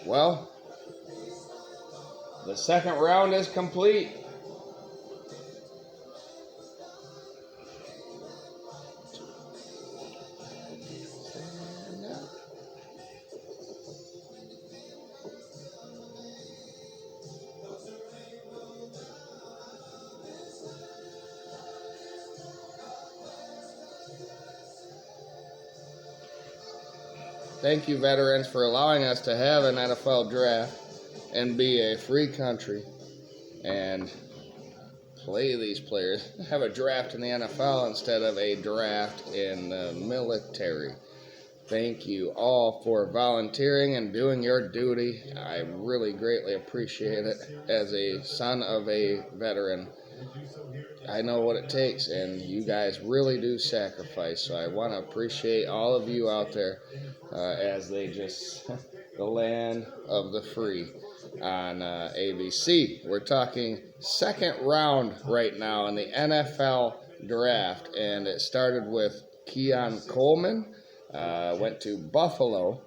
Well, the second round is complete. Thank you, veterans, for allowing us to have an NFL draft and be a free country and play these players. Have a draft in the NFL instead of a draft in the military. Thank you all for volunteering and doing your duty. I really greatly appreciate it. As a son of a veteran, I know what it takes, and you guys really do sacrifice. So I want to appreciate all of you out there as they just, the land of the free on ABC. We're talking second round right now in the NFL draft, and it started with Keon Coleman. Went to Buffalo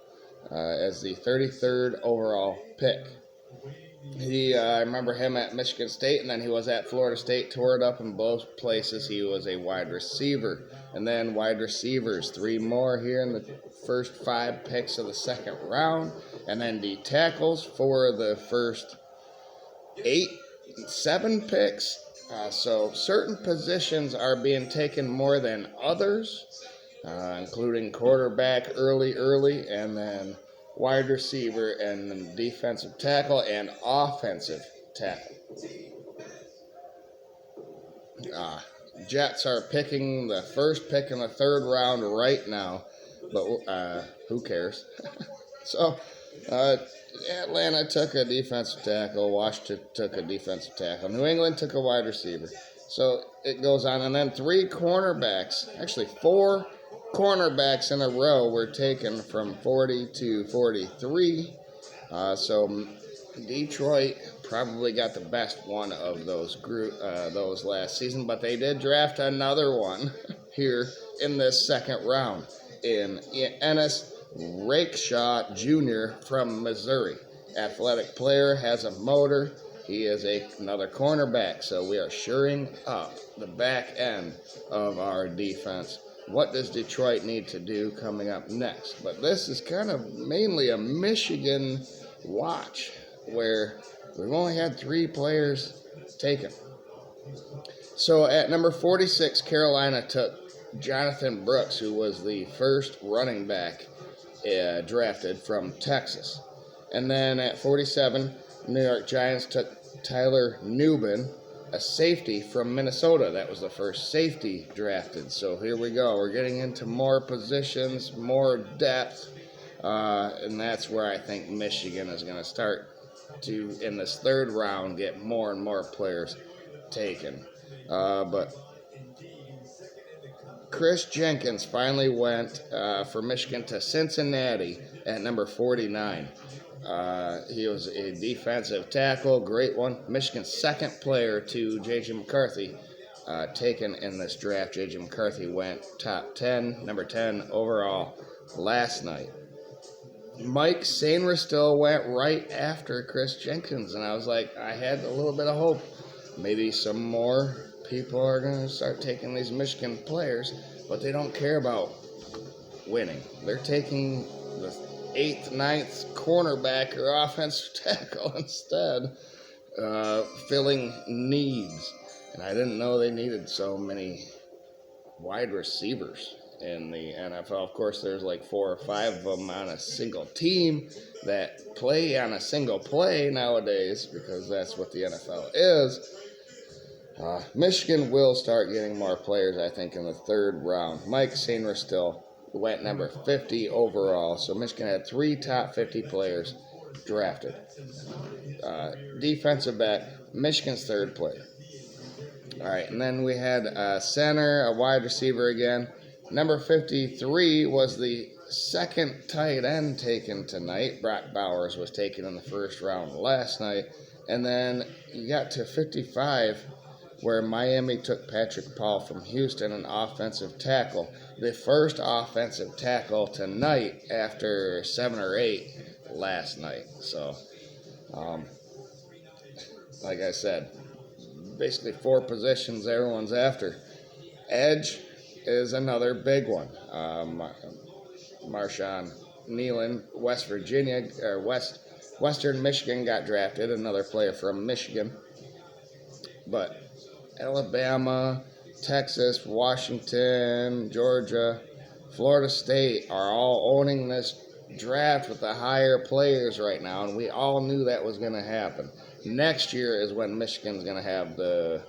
as the 33rd overall pick. I remember him at Michigan State, and then he was at Florida State, tore it up in both places. He was a wide receiver. And then wide receivers, 3 more here in the first 5 picks of the second round. And then the tackles for the first 7 picks. So certain positions are being taken more than others, including quarterback early, and then wide receiver and defensive tackle and offensive tackle. Jets are picking the first pick in the third round right now, but who cares? So Atlanta took a defensive tackle, Washington took a defensive tackle, New England took a wide receiver. So it goes on, and then 3 cornerbacks, actually 4 cornerbacks in a row were taken from 40 to 43. So Detroit probably got the best one of those those last season, but they did draft another one here in this second round in Ennis Rakeshaw Jr. from Missouri. Athletic player, has a motor. He is another cornerback, so we are shoring up the back end of our defense. What does Detroit need to do coming up next? But this is kind of mainly a Michigan watch, where we've only had 3 players taken. So at number 46, Carolina took Jonathan Brooks, who was the first running back drafted from Texas. And then at 47, New York Giants took Tyler Nubin, a safety from Minnesota. That was the first safety drafted. So here we go. We're getting into more positions, more depth, and that's where I think Michigan is going to start to, in this third round, get more and more players taken. But Chris Jenkins finally went for Michigan to Cincinnati at number 49. He was a defensive tackle, great one. Michigan's second player to J.J. McCarthy, taken in this draft. J.J. McCarthy went top 10, number 10 overall last night. Mike Sainristil went right after Chris Jenkins, and I was like, I had a little bit of hope. Maybe some more people are going to start taking these Michigan players, but they don't care about winning. They're taking the 8th, 9th cornerback or offensive tackle instead, filling needs. And I didn't know they needed so many wide receivers in the NFL. Of course, there's like 4 or 5 of them on a single team that play on a single play nowadays, because that's what the NFL is. Michigan will start getting more players, I think, in the third round. Mike Sainristil went number 50 overall. So Michigan had 3 top 50 players drafted. Defensive back, Michigan's third player. All right, and then we had a center, a wide receiver again. Number 53 was the second tight end taken tonight. Brock Bowers was taken in the first round last night. And then you got to 55, where Miami took Patrick Paul from Houston, an offensive tackle. The first offensive tackle tonight after 7 or 8 last night. So, like I said, basically 4 positions everyone's after. Edge is another big one. Marshawn Nealon, West Virginia, or Western Michigan got drafted, another player from Michigan. But Alabama, Texas, Washington, Georgia, Florida State are all owning this draft with the higher players right now, and we all knew that was going to happen. Next year is when Michigan's going to have the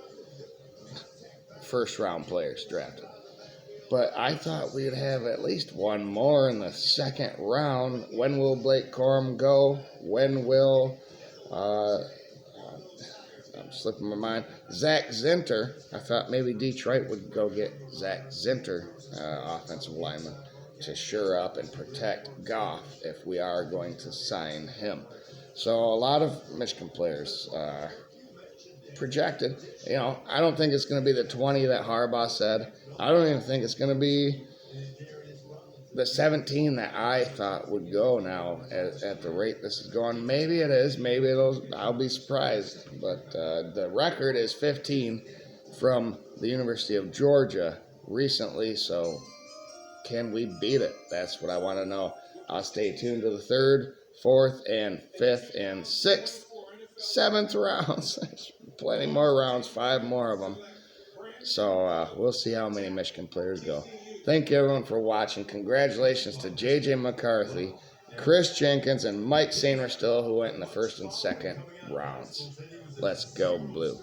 first round players drafted. But I thought we'd have at least one more in the second round. When will Blake Corum go? When will, I'm slipping my mind, Zach Zinter? I thought maybe Detroit would go get Zach Zinter, offensive lineman, to shore up and protect Goff if we are going to sign him. So a lot of Michigan players projected. I don't think it's going to be the 20 that Harbaugh said. I don't even think it's going to be the 17 that I thought would go now at the rate this is going. Maybe it is. Maybe I'll be surprised. But the record is 15 from the University of Georgia recently. So can we beat it? That's what I want to know. I'll stay tuned to the 3rd, 4th, and 5th, and 6th, 7th rounds. Plenty more rounds, 5 more of them. So we'll see how many Michigan players go. Thank you, everyone, for watching. Congratulations to J.J. McCarthy, Chris Jenkins, and Mike Sainristil, who went in the 1st and 2nd rounds. Let's go, Blue.